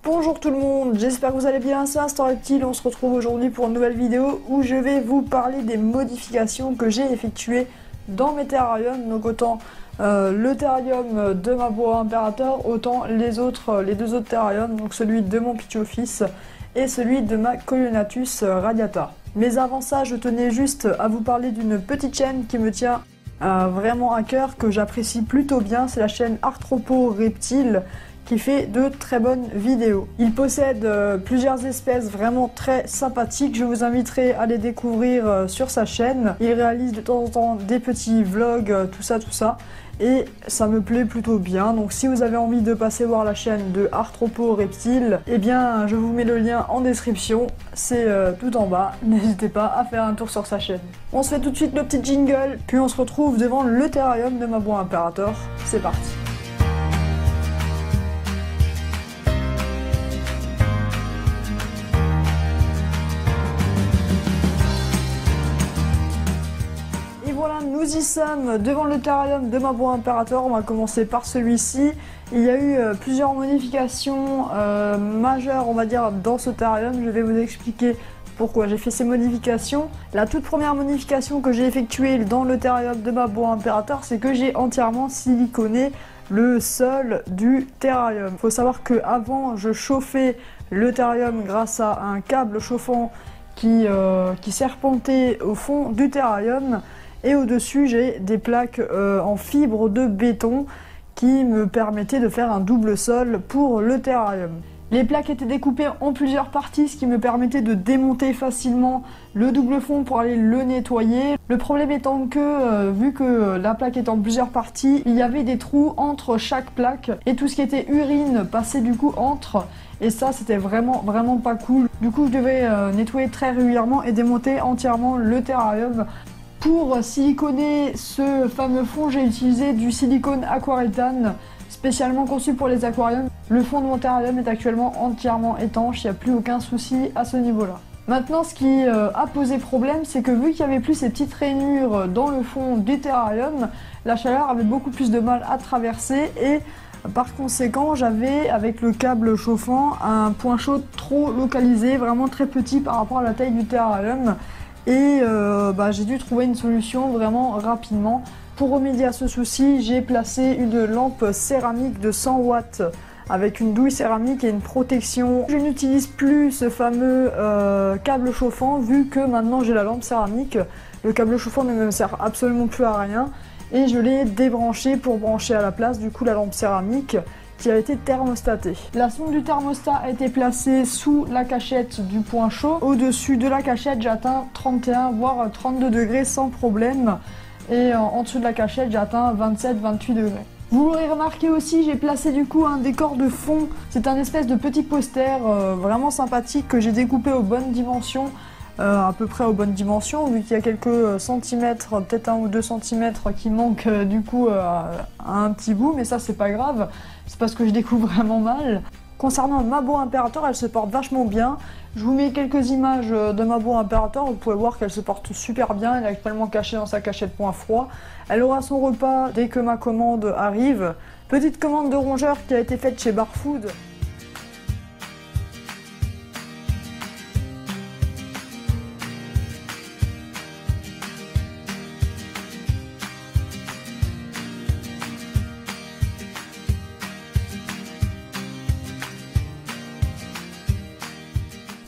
Bonjour tout le monde, j'espère que vous allez bien, c'est Instant Reptile, on se retrouve aujourd'hui pour une nouvelle vidéo où je vais vous parler des modifications que j'ai effectuées dans mes terrariums, donc autant le terrarium de ma boa impérator, autant les deux autres terrariums, donc celui de mon Pituophis et celui de ma Coleonatus radiata. Mais avant ça, je tenais juste à vous parler d'une petite chaîne qui me tient vraiment à cœur, que j'apprécie plutôt bien, c'est la chaîne Arthropo Reptile, qui fait de très bonnes vidéos. Il possède plusieurs espèces vraiment très sympathiques, je vous inviterai à les découvrir sur sa chaîne. Il réalise de temps en temps des petits vlogs, tout ça, et ça me plaît plutôt bien. Donc si vous avez envie de passer voir la chaîne de Arthropo Reptile, eh bien je vous mets le lien en description, c'est tout en bas, n'hésitez pas à faire un tour sur sa chaîne. On se fait tout de suite le petit jingle, puis on se retrouve devant le terrarium de ma boa impérator, c'est parti. Voilà, nous y sommes devant le terrarium de ma boa impérator. On va commencer par celui-ci. Il y a eu plusieurs modifications majeures, on va dire, dans ce terrarium. Je vais vous expliquer pourquoi j'ai fait ces modifications. La toute première modification que j'ai effectuée dans le terrarium de ma boa impérator, c'est que j'ai entièrement siliconé le sol du terrarium. Il faut savoir qu'avant, je chauffais le terrarium grâce à un câble chauffant qui serpentait au fond du terrarium. Et au-dessus, j'ai des plaques en fibre de béton qui me permettaient de faire un double sol pour le terrarium. Les plaques étaient découpées en plusieurs parties, ce qui me permettait de démonter facilement le double fond pour aller le nettoyer. Le problème étant que, vu que la plaque est en plusieurs parties, il y avait des trous entre chaque plaque et tout ce qui était urine passait du coup entre. Et ça, c'était vraiment pas cool. Du coup, je devais nettoyer très régulièrement et démonter entièrement le terrarium. Pour siliconer ce fameux fond, j'ai utilisé du silicone aquaréthane, spécialement conçu pour les aquariums. Le fond de mon terrarium est actuellement entièrement étanche, il n'y a plus aucun souci à ce niveau-là. Maintenant, ce qui a posé problème, c'est que vu qu'il n'y avait plus ces petites rainures dans le fond du terrarium, la chaleur avait beaucoup plus de mal à traverser et par conséquent, j'avais, avec le câble chauffant, un point chaud trop localisé, vraiment très petit par rapport à la taille du terrarium. Et j'ai dû trouver une solution vraiment rapidement. Pour remédier à ce souci, j'ai placé une lampe céramique de 100 watts avec une douille céramique et une protection. Je n'utilise plus ce fameux câble chauffant vu que maintenant j'ai la lampe céramique. Le câble chauffant ne me sert absolument plus à rien et je l'ai débranché pour brancher à la place du coup la lampe céramique qui a été thermostatée. La sonde du thermostat a été placée sous la cachette du point chaud. Au-dessus de la cachette, j'atteins 31 voire 32 degrés sans problème. Et en dessous de la cachette, j'atteins 27-28 degrés. Vous l'aurez remarqué aussi, j'ai placé du coup un décor de fond. C'est un espèce de petit poster vraiment sympathique que j'ai découpé aux bonnes dimensions. À peu près aux bonnes dimensions, vu qu'il y a quelques centimètres, peut-être 1 ou 2 centimètres qui manquent du coup à un petit bout, mais ça c'est pas grave, c'est parce que je découpe vraiment mal. Concernant ma boa impérator, elle se porte vachement bien. Je vous mets quelques images de ma boa impérator, vous pouvez voir qu'elle se porte super bien, elle est actuellement cachée dans sa cachette point froid. Elle aura son repas dès que ma commande arrive. Petite commande de rongeur qui a été faite chez Barfood.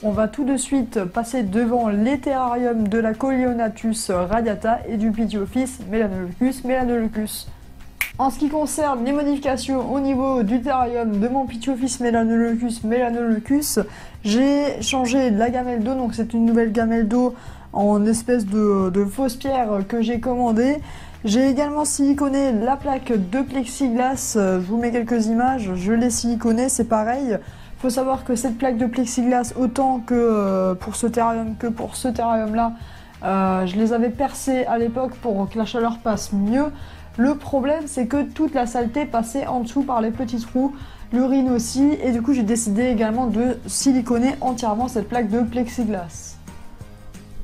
On va tout de suite passer devant les terrariums de la Coleonatus radiata et du Pituophis melanoleucus. En ce qui concerne les modifications au niveau du terrarium de mon Pituophis melanoleucus, j'ai changé la gamelle d'eau, donc c'est une nouvelle gamelle d'eau en espèce de fausse pierre que j'ai commandée. J'ai également siliconé la plaque de plexiglas, je vous mets quelques images, je l'ai siliconée, c'est pareil. Il faut savoir que cette plaque de plexiglas, autant que pour ce terrarium que pour ce terrarium-là, je les avais percées à l'époque pour que la chaleur passe mieux. Le problème, c'est que toute la saleté passait en dessous par les petits trous, l'urine aussi, et du coup j'ai décidé également de siliconer entièrement cette plaque de plexiglas.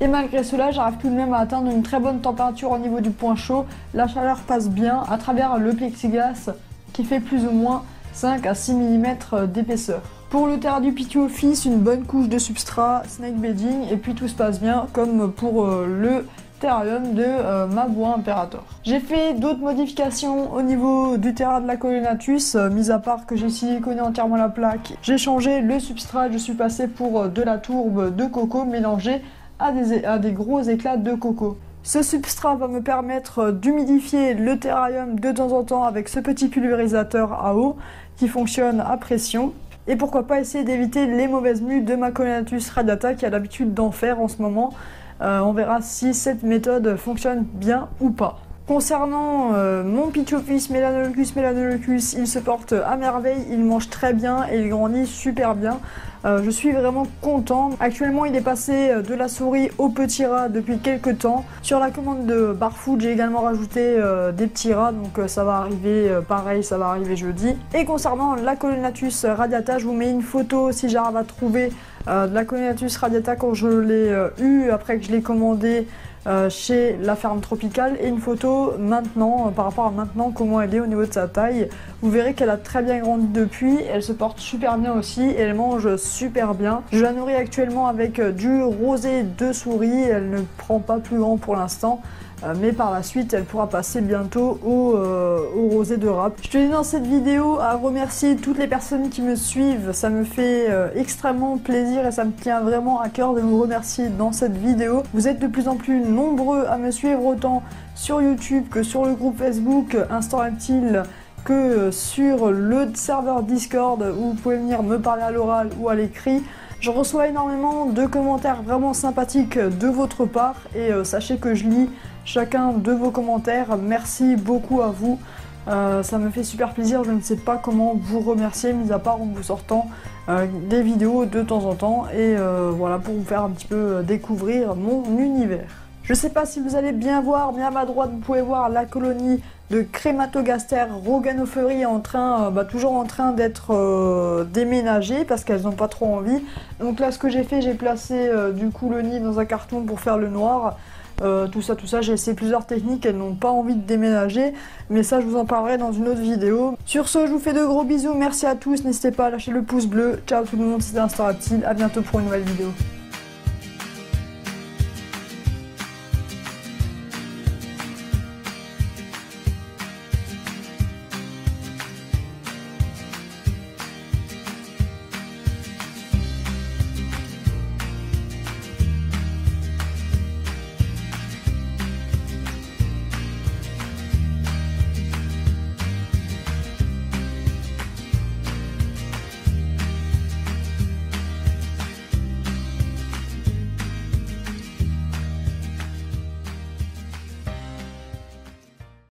Et malgré cela, j'arrive tout de même à atteindre une très bonne température au niveau du point chaud. La chaleur passe bien à travers le plexiglas qui fait plus ou moins 5 à 6 mm d'épaisseur. Pour le terrain du PT Office, une bonne couche de substrat, snake bedding, et puis tout se passe bien comme pour le terrarium de ma boa imperator. J'ai fait d'autres modifications au niveau du terrain de la Colénatus, mis à part que j'ai siliconé entièrement la plaque. J'ai changé le substrat, je suis passé pour de la tourbe de coco mélangée à des gros éclats de coco. Ce substrat va me permettre d'humidifier le terrarium de temps en temps avec ce petit pulvérisateur à eau qui fonctionne à pression. Et pourquoi pas essayer d'éviter les mauvaises mues de ma Colénatus radiata qui a l'habitude d'en faire en ce moment. On verra si cette méthode fonctionne bien ou pas. Concernant mon PT Office Melanoleucus, il se porte à merveille, il mange très bien et il grandit super bien. Je suis vraiment content. Actuellement, il est passé de la souris au petit rat depuis quelques temps. Sur la commande de Barfood, j'ai également rajouté des petits rats, donc ça va arriver pareil, ça va arriver jeudi. Et concernant la Colénatus radiata, je vous mets une photo si j'arrive à trouver de la Colénatus radiata quand je l'ai eu, après que je l'ai commandé chez la ferme tropicale, et une photo maintenant, par rapport à maintenant, comment elle est au niveau de sa taille. Vous verrez qu'elle a très bien grandi depuis, elle se porte super bien aussi, et elle mange super bien. Je la nourris actuellement avec du rosé de souris, elle ne prend pas plus grand pour l'instant. Mais par la suite elle pourra passer bientôt au rosé de rap. Je tenais dans cette vidéo à remercier toutes les personnes qui me suivent, ça me fait extrêmement plaisir et ça me tient vraiment à cœur de vous remercier dans cette vidéo. Vous êtes de plus en plus nombreux à me suivre autant sur YouTube que sur le groupe Facebook Instant Reptile, que sur le serveur Discord où vous pouvez venir me parler à l'oral ou à l'écrit. Je reçois énormément de commentaires vraiment sympathiques de votre part et sachez que je lis chacun de vos commentaires. Merci beaucoup à vous, ça me fait super plaisir. Je ne sais pas comment vous remercier, mis à part en vous sortant des vidéos de temps en temps et voilà, pour vous faire un petit peu découvrir mon univers. Je ne sais pas si vous allez bien voir, mais à ma droite vous pouvez voir la colonie de Crématogaster roganophorie toujours en train d'être déménagée parce qu'elles n'ont pas trop envie. Donc là, ce que j'ai fait, j'ai placé du coup le nid dans un carton pour faire le noir. Tout ça, j'ai essayé plusieurs techniques, elles n'ont pas envie de déménager, mais ça je vous en parlerai dans une autre vidéo. Sur ce, je vous fais de gros bisous, merci à tous, n'hésitez pas à lâcher le pouce bleu, ciao tout le monde, c'était Instant Reptile, à bientôt pour une nouvelle vidéo.